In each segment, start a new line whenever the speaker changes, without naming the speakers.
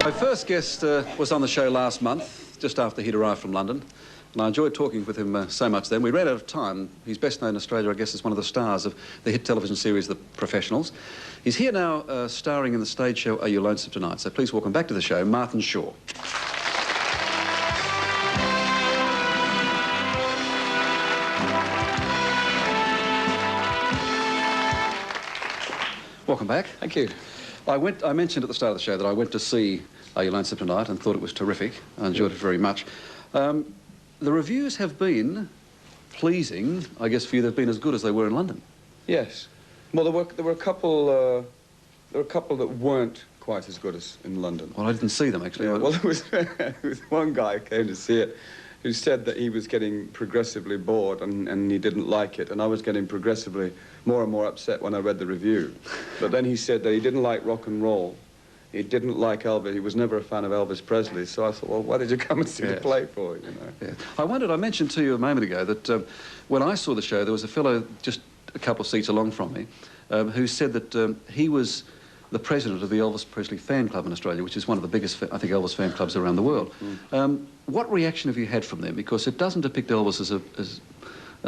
My first guest was on the show last month, just after he'd arrived from London, and I enjoyed talking with him so much then. We ran out of time. He's best known in Australia, I guess, as one of the stars of the hit television series The Professionals. He's here now starring in the stage show Are You Lonesome Tonight? So please welcome back to the show, Martin Shaw. Welcome back.
Thank you.
I mentioned at the start of the show that I went to see Are You Lonesome Tonight and thought it was terrific. I enjoyed it very much. The reviews have been pleasing, I guess, for you. They've been as good as they were in London.
Yes. Well, there were a couple that weren't quite as good as in London.
Well, I didn't see them, actually.
Yeah, well, there was one guy who came to see it who said that he was getting progressively bored and he didn't like it, and I was getting progressively more and more upset when I read the review. But then he said that he didn't like rock and roll. He didn't like Elvis. He was never a fan of Elvis Presley. So I thought, well, what did you come and see the play for, you know?
Yeah. I mentioned to you a moment ago that when I saw the show, there was a fellow just a couple of seats along from me who said that he was the president of the Elvis Presley fan club in Australia, which is one of the biggest, I think, Elvis fan clubs around the world. What reaction have you had from them? Because it doesn't depict Elvis as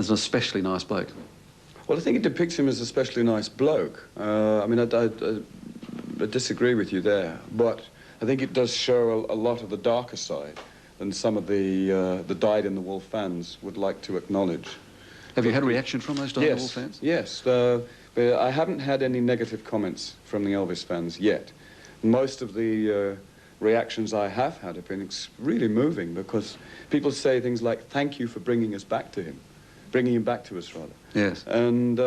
an especially nice bloke.
Well, I think it depicts him as an especially nice bloke. I mean, I disagree with you there, but I think it does show a lot of the darker side than some of the dyed-in-the-wool fans would like to acknowledge.
Have you had a reaction from those dyed-in-the-wool fans?
Yes. But I haven't had any negative comments from the Elvis fans yet. Most of the reactions I have had have been really moving, because people say things like, thank you for bringing us back to him. Bringing him back to us, rather.
Yes.
And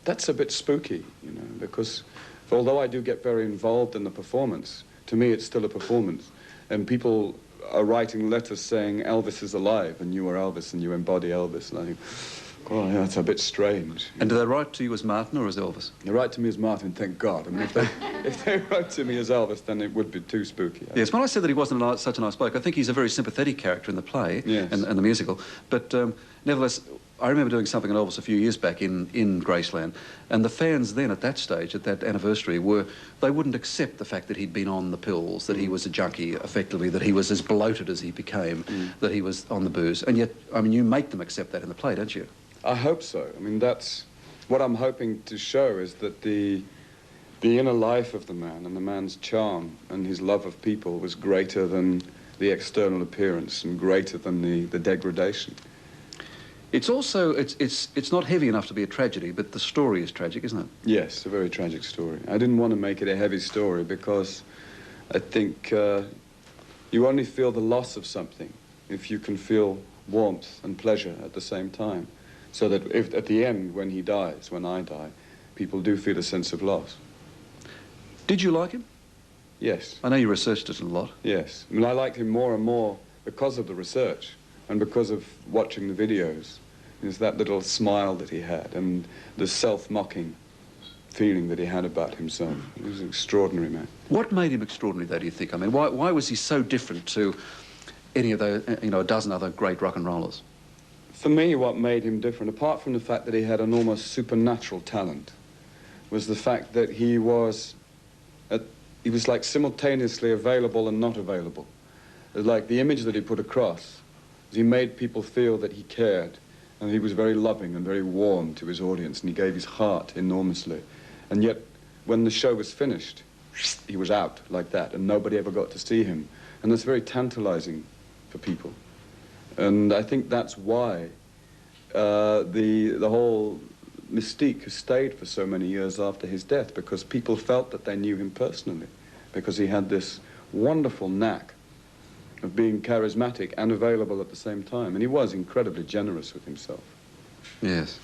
that's a bit spooky, you know, because although I do get very involved in the performance, to me it's still a performance. And people are writing letters saying Elvis is alive and you are Elvis and you embody Elvis. And I think, well, yeah, that's a bit strange.
And do they write to you as Martin or as Elvis?
They write to me as Martin, thank God. I mean, if they wrote to me as Elvis, then it would be too spooky.
Yes, when I said that he wasn't such a nice bloke, I think he's a very sympathetic character in the play and the musical. But nevertheless, I remember doing something on Elvis a few years back in Graceland, and the fans then at that stage, at that anniversary, they wouldn't accept the fact that he'd been on the pills, that he was a junkie, effectively, that he was as bloated as he became, that he was on the booze. And yet, I mean, you make them accept that in the play, don't you?
I hope so. I mean, that's what I'm hoping to show, is that the inner life of the man and the man's charm and his love of people was greater than the external appearance and greater than the degradation.
It's also, it's not heavy enough to be a tragedy, but the story is tragic, isn't it?
Yes, it's a very tragic story. I didn't want to make it a heavy story because I think you only feel the loss of something if you can feel warmth and pleasure at the same time. So that if at the end, when he dies, when I die, people do feel a sense of loss.
Did you like him?
Yes.
I know you researched it a lot.
Yes. I mean, I liked him more and more because of the research and because of watching the videos. There's that little smile that he had and the self-mocking feeling that he had about himself. He was an extraordinary man.
What made him extraordinary, though, do you think? I mean, why was he so different to any of those, you know, a dozen other great rock and rollers?
For me, what made him different, apart from the fact that he had an almost supernatural talent, was the fact that he was like simultaneously available and not available. It was like the image that he put across, he made people feel that he cared, and he was very loving and very warm to his audience, and he gave his heart enormously. And yet, when the show was finished, he was out like that, and nobody ever got to see him. And that's very tantalizing for people. And I think that's why the whole mystique has stayed for so many years after his death, because people felt that they knew him personally, because he had this wonderful knack of being charismatic and available at the same time. And he was incredibly generous with himself.
Yes.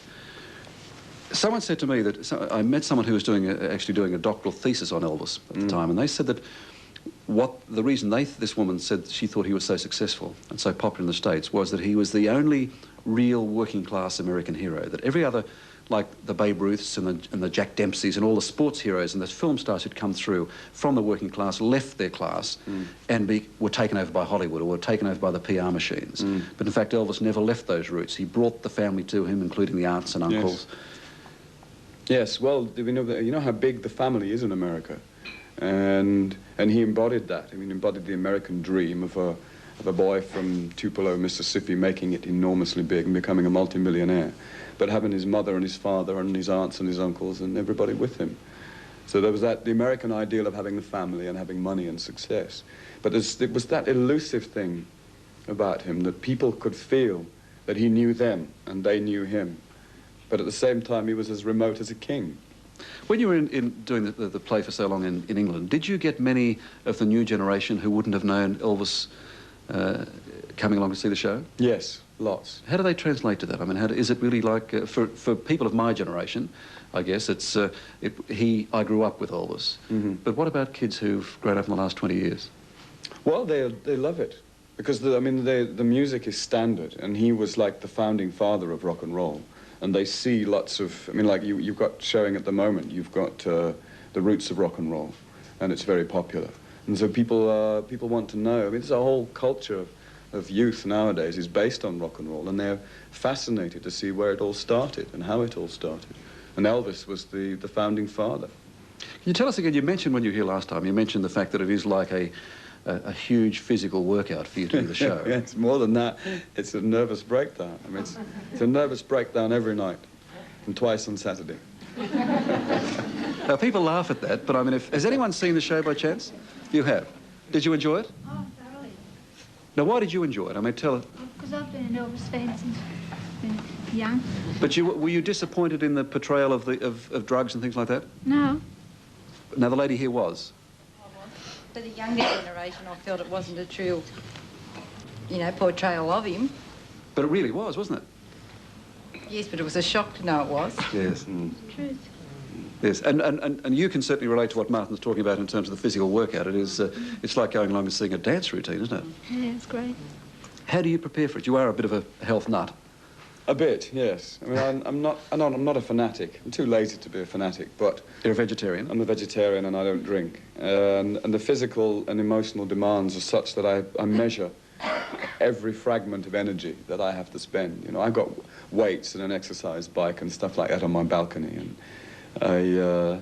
Someone said to me that, I met someone who was actually doing a doctoral thesis on Elvis at the time, and they said that the reason this woman said she thought he was so successful and so popular in the States was that he was the only real working-class American hero, that every other, like the Babe Ruths and the Jack Dempseys and all the sports heroes and the film stars who'd come through from the working class, left their class and were taken over by Hollywood or were taken over by the PR machines. But in fact, Elvis never left those roots. He brought the family to him, including the aunts and uncles.
Yes, well, you know how big the family is in America. And he embodied that. I mean, embodied the American dream of a boy from Tupelo, Mississippi, making it enormously big and becoming a multimillionaire, but having his mother and his father and his aunts and his uncles and everybody with him. So there was the American ideal of having the family and having money and success. But it was that elusive thing about him that people could feel that he knew them and they knew him. But at the same time, he was as remote as a king.
When you were doing the play for so long in England, did you get many of the new generation who wouldn't have known Elvis coming along to see the show?
Yes, lots.
How do they translate to that? I mean, is it really like, for people of my generation, I guess, I grew up with Elvis.
Mm-hmm.
But what about kids who've grown up in the last 20 years?
Well, they love it. Because, the music is standard, and he was like the founding father of rock and roll. And they see lots of, like you've got showing at the moment, you've got the roots of rock and roll, and it's very popular. And so people want to know. I mean, there's a whole culture of youth nowadays is based on rock and roll, and they're fascinated to see where it all started and how it all started. And Elvis was the founding father.
Can you tell us again, you mentioned when you were here last time, you mentioned the fact that it is like a huge physical workout for you to do the show.
Yeah, it's more than that. It's a nervous breakdown. I mean, it's a nervous breakdown every night, and twice on Saturday.
Now, people laugh at that, but I mean, has anyone seen the show by chance? You have. Did you enjoy it?
Oh, thoroughly.
Now, why did you enjoy it? I mean, tell us.
Because I've been an Elvis fan since been young.
But were you disappointed in the portrayal of drugs and things like that?
No.
Now, the lady here was.
For the younger generation, I felt it wasn't a true, portrayal of him.
But it really was, wasn't it?
Yes, but it was a shock to know it was.
Yes.
Truth.
Yes, and you can certainly relate to what Martin's talking about in terms of the physical workout. It's like going along and seeing a dance routine, isn't it?
Yeah, it's great.
How do you prepare for it? You are a bit of a health nut.
A bit, yes. I mean, I'm not a fanatic. I'm too lazy to be a fanatic, but
You're a vegetarian?
I'm a vegetarian and I don't drink. And the physical and emotional demands are such that I measure every fragment of energy that I have to spend. I've got weights and an exercise bike and stuff like that on my balcony, and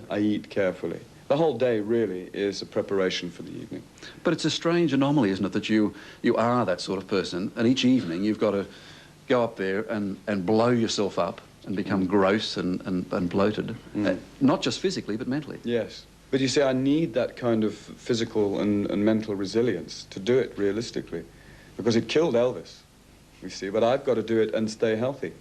I eat carefully. The whole day really is a preparation for the evening.
But it's a strange anomaly, isn't it, that you are that sort of person, and each evening you've got to go up there and blow yourself up and become gross and bloated, not just physically, but mentally.
Yes. But you see, I need that kind of physical and mental resilience to do it realistically, because it killed Elvis, you see, but I've got to do it and stay healthy.